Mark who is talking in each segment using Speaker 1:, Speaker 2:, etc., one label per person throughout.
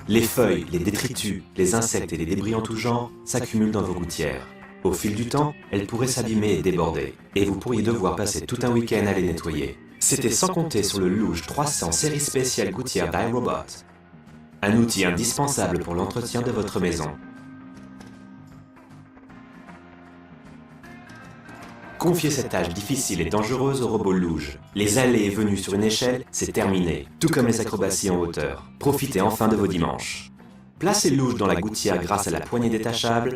Speaker 1: Les feuilles, les détritus, les insectes et les débris en tout genre s'accumulent dans vos gouttières. Au fil du temps, elles pourraient s'abîmer et déborder, et vous pourriez devoir passer tout un week-end à les nettoyer. C'était sans compter sur le Luge 300 série spéciale gouttière d'iRobot. Un outil indispensable pour l'entretien de votre maison. Confiez cette tâche difficile et dangereuse au robot Luge. Les allées et venues sur une échelle, c'est terminé, tout comme les acrobaties en hauteur. Profitez enfin de vos dimanches. Placez Luge dans la gouttière grâce à la poignée détachable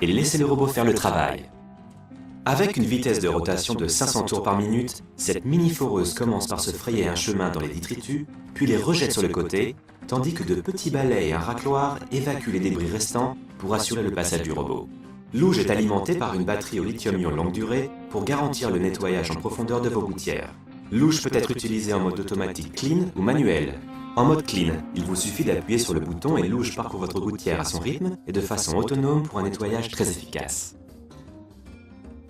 Speaker 1: et laissez le robot faire le travail. Avec une vitesse de rotation de 500 tours par minute, cette mini-foreuse commence par se frayer un chemin dans les détritus, puis les rejette sur le côté, tandis que de petits balais et un racloir évacuent les débris restants pour assurer le passage du robot. Luge est alimenté par une batterie au lithium-ion longue durée pour garantir le nettoyage en profondeur de vos gouttières. Luge peut être utilisé en mode automatique clean ou manuel. En mode clean, il vous suffit d'appuyer sur le bouton et Luge parcourt votre gouttière à son rythme et de façon autonome pour un nettoyage très efficace.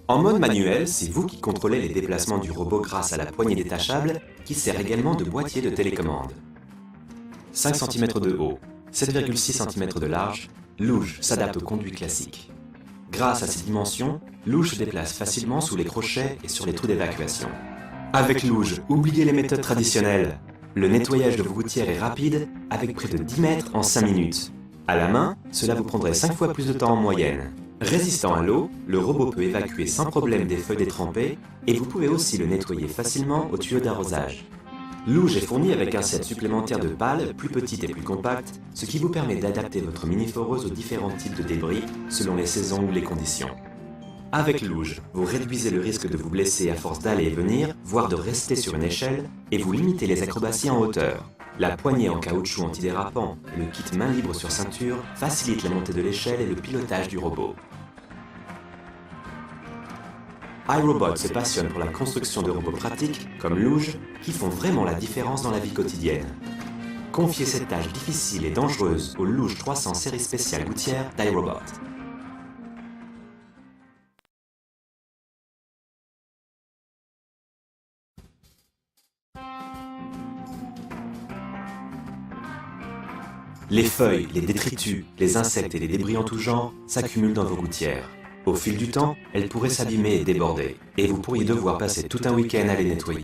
Speaker 1: En mode manuel, c'est vous qui contrôlez les déplacements du robot grâce à la poignée détachable qui sert également de boîtier de télécommande. 5 cm de haut, 7,6 cm de large, Luge s'adapte au conduit classique. Grâce à ces dimensions, Luge se déplace facilement sous les crochets et sur les trous d'évacuation. Avec Luge, oubliez les méthodes traditionnelles. Le nettoyage de vos gouttières est rapide, avec près de 10 mètres en 5 minutes. À la main, cela vous prendrait 5 fois plus de temps en moyenne. Résistant à l'eau, le robot peut évacuer sans problème des feuilles détrempées et vous pouvez aussi le nettoyer facilement au tuyau d'arrosage. Luge est fourni avec un set supplémentaire de pales, plus petite et plus compacte, ce qui vous permet d'adapter votre mini-foreuse aux différents types de débris selon les saisons ou les conditions. Avec Luge, vous réduisez le risque de vous blesser à force d'aller et venir, voire de rester sur une échelle, et vous limitez les acrobaties en hauteur. La poignée en caoutchouc antidérapant et le kit main libre sur ceinture facilitent la montée de l'échelle et le pilotage du robot. iRobot se passionne pour la construction de robots pratiques, comme Luge, qui font vraiment la différence dans la vie quotidienne. Confiez cette tâche difficile et dangereuse au Luge 300 série spéciale gouttière d'iRobot. Les feuilles, les détritus, les insectes et les débris en tout genre s'accumulent dans vos gouttières. Au fil du temps, elles pourraient s'abîmer et déborder, et vous pourriez devoir passer tout un week-end à les nettoyer.